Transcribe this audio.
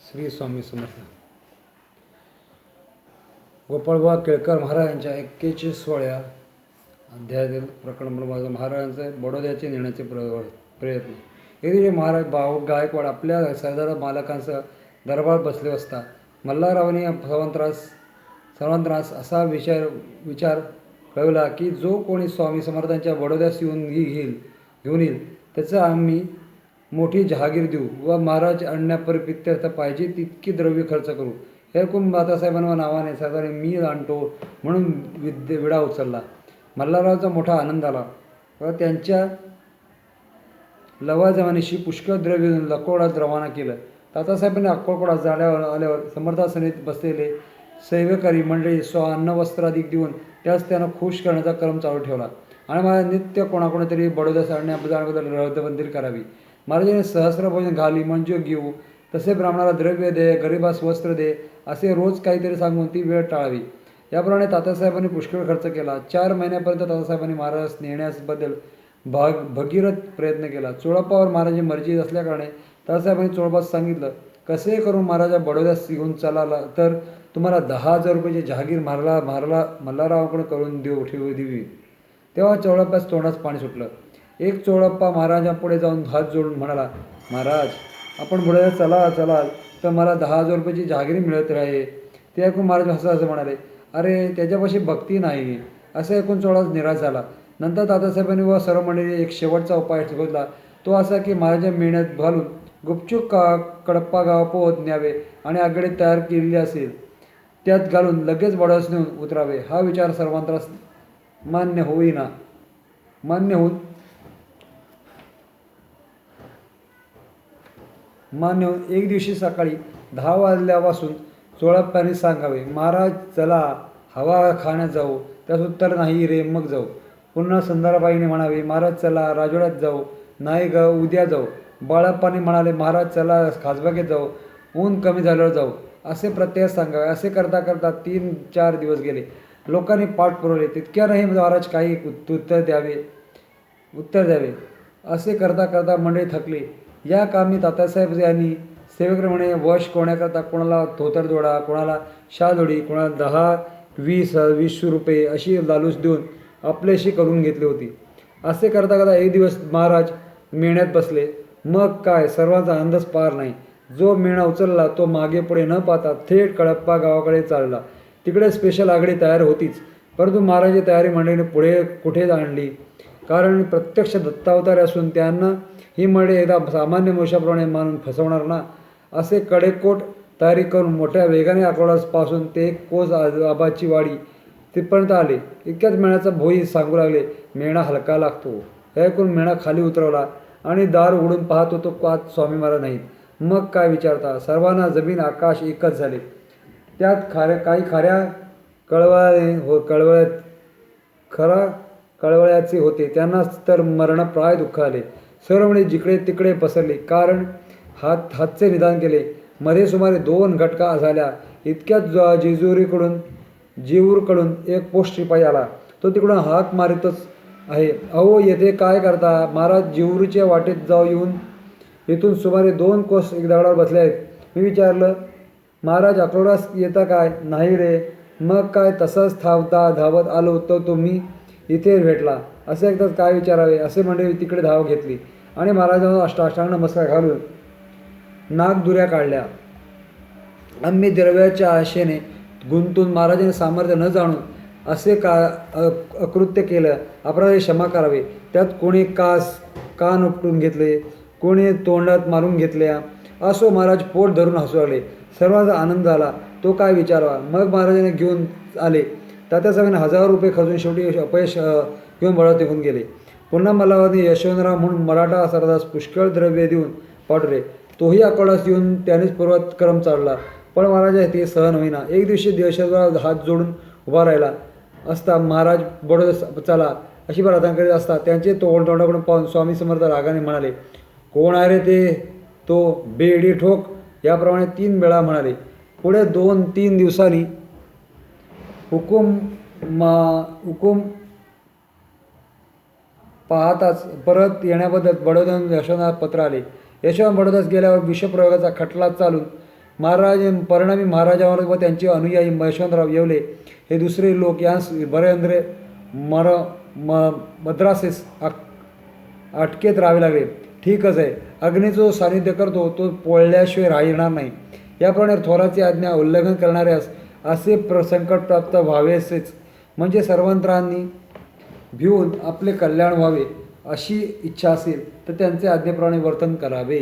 श्री स्वामी समर्थ. गोपाळबा केळकर महाराजांच्या 41व्या अध्यायातील प्रकरण माझं महाराजांचे बडोद्याचे नेण्याचे प्रयत्न. एक दिवशी महाराज गायकवाड आपल्या सरदार मालकांसह दरबार बसले असता मल्हाररावांनी सर्वांत्रास असा विचार कळवला की जो कोणी स्वामी समर्थांच्या बडोद्यास घेऊन येईल त्याचं आम्ही मोठी जहागीर देऊ व महाराज आणण्याप्रित्यर्थ पाहिजे तितकी द्रव्य खर्च करू. हे ऐकून दादासाहेबांच्या नावाने सरदाराने मी आणतो म्हणून विडा उचलला. मल्हाररावांचा मोठा आनंद झाला व त्यांच्या लवाजमानीशी पुष्कळ द्रव्य लकोडात रवाना केलं. तात्यासाहेबांनी अक्कलकोटात आल्यावर समर्थासनीत बसलेले सेवेकरी मंडळी अन्नवस्त्रादी देऊन त्यास त्यांना खुश करण्याचा क्रम चालू ठेवला आणि मला नित्य कोणाकोणीतरी बडोद्यास आणण्याबद्दल रहदबंदी करावी. महाराजांनी सहस्र भोजन घाली मंजू घेऊ, तसे ब्राह्मणाला द्रव्य दे, गरिबास वस्त्र दे असे रोज काहीतरी सांगून ती वेळ टाळावी. याप्रमाणे तात्यासाहेबांनी पुष्कळ खर्च केला. 4 महिन्यापर्यंत तात्यासाहेबांनी महाराजास नेण्याबद्दल भगीरथ प्रयत्न केला. चोळप्पावर महाराजांची मर्जी असल्याकारणे तात्यासाहेबांनी चोळप्पास सांगितलं, कसे करून महाराजा बडोद्यास घेऊन चलाला तर तुम्हाला 10,000 रुपयाची जहागीर मल्हाररावांकडून करून देवी. तेव्हा चोळप्पास तोंडास पाणी सुटलं. एक चोळप्पा महाराजांपुढे जाऊन हात जोडून म्हणाला, महाराज आपण बडोद्यास चलाल तर मला 10,000 रुपयाची जहागिरी मिळत राहे. ते ऐकून महाराज असं म्हणाले, अरे त्याच्यापाशी भक्ती नाही. असं ऐकून चोळास निराश झाला. नंतर दादासाहेबांनी व सर्व मंडळी एक शेवटचा उपाय शोधला. तो असा की महाराजा मेहनत घालून गुपचूक कडप्पा गावापोत न्यावे आणि आगडे तयार केलेली असेल त्यात घालून लगेच बडोद्यास नेऊन उतरावे. हा विचार सर्वांत्रास मान्य होऊन एक दिवशी सकाळी 10 वाजल्यापासून चोळप्पांनी सांगावे, महाराज चला हवा खाण्यात जाऊ. त्यास उत्तर नाही रे मग जाऊ. पुन्हा संदाराबाईने म्हणावे, महाराज चला राजवाड्यात जाऊ. नाही ग उद्या जाऊ. बाळप्पाने म्हणाले, महाराज चला खासबागेत जाऊ. ऊन कमी झाल्यावर जाऊ. असे प्रत्येक सांगावे. असे करता करता 3-4 दिवस गेले. लोकांनी पाठ पुरवले. तितक्यानंही महाराज काही उत्तर द्यावे. असे करता करता मंडळी थकली. या कामी तात्यासाहेब यांनी सेवेकरी वश कोण्याकरता कोणाला धोतर जोडा, कोणाला शालजोडी, कोणाला 10-20 रुपये अशी लालूच देऊन आपल्याशी करून घेतली होती. असे करता करता एक दिवस महाराज मेण्यात बसले. मग काय सर्वांचा आनंदच पार नाही. जो मेणा उचलला तो मागे पुढे न पाहता थेट कडप्पा गावाकडे चालला. तिकडे स्पेशल आगडी तयार होतीच, परंतु महाराजांची तयारी मंडळीने पुढे कुठे आणली. कारण प्रत्यक्ष दत्तावतारी असून त्यांना ही मंडळी एकदा सामान्य मनुष्याप्रमाणे मानून फसवणार ना. असे कडेकोट तयारी करून मोठ्या वेगाने अकोलापासून ते कोस आबाची वाडी तिथपर्यंत आले. इतक्यात मेणाचा भोई सांगू लागले, मेणा हलका लागतो. हे ऐकून मेणा खाली उतरवला आणि दार उघडून पाहत होतो पाच स्वामी महाराज नाहीत. मग काय विचारता, सर्वांना जमीन आकाश एकच झाले. त्यात काही कळवळ्याचे होते, त्यांना तर मरणप्राय दुःख आले. सर्व म्हणजे जिकडे तिकडे पसरले. कारण हातचे निदान केले. मध्ये सुमारे 2 घटका झाल्या. इतक्यात जेऊरकडून एक पोस्ट शिपाई आला. तो तिकडून हाक मारितच आहे, अहो येथे काय करता. महाराज जेऊरच्या वाटेत येऊन इथून सुमारे 2 कोस एक दगडावर बसले आहेत. मी विचारलं, महाराज अकोल्यास येता काय. नाही रे. मग काय. तसंच धावत आलो तर तुम्ही इथे भेटला. असे एकदा काय विचारावे. असे म्हणजे तिकडे धाव घेतली आणि महाराजांना अष्टांग नमस्कार घालून नागदुऱ्या काढल्या. आम्ही द्रव्याच्या आशेने गुंतून महाराजांनी सामर्थ्य न जाणून असे अकृत्य केलं. अपराधी क्षमा करावे. त्यात कोणी कान उपटून घेतले, कोणी तोंडात मारून घेतल्या. असो महाराज पोट धरून हसू लागले. सर्वांचा आनंद झाला. तो काय विचारावा. मग महाराजांनी घेऊन आले. तात्यासाहेबांनी 1000 रुपये खर्चून शेवटी अपयश घेऊन बडोद्यात निघून गेले. पुन्हा मल्हाररावांनी यशवंतराव म्हणून मराठा सरदारास पुष्कळ द्रव्य देऊन पाठवले. तोही अकोल्यास येऊन त्यानेच पूर्वक्रम चालला. पण महाराज ते सहन होईना. एक दिवशी यशवंतराव हात जोडून उभा राहिला असता महाराज बडोद्यास चला अशी प्रार्थना करीत असता त्यांचे तोंडाकडून पाहून स्वामी समर्थ रागाने म्हणाले, कोण आहे रे ते. तो बेडी ठोक. याप्रमाणे 3 वेळा म्हणाले. पुढे 2-3 दिवसांनी हुकूम पाहताच परत येण्याबद्दल बडोद्याहून यशवंतराव पत्र आले. यशवंत बडोद्यास गेल्यावर विषप्रयोगाचा खटला चालून परिणामी महाराजावर व त्यांचे अनुयायी यशवंतराव येवले हे दुसरे लोक यांस बरेंद्र मद्रासेस अटकेत राहावे लागले. ठीकच आहे, अग्नी जो सानिध्य करतो तो पोळल्याशिवाय राहणार नाही. याप्रमाणे थोराची आज्ञा उल्लंघन करणाऱ्यास असे संकट प्राप्त व्हावेसेच, म्हणजे सर्वांतरांनी भिवून आपले कल्याण व्हावे अशी इच्छा असेल तर त्यांचे आज्ञेप्रमाणे वर्तन करावे.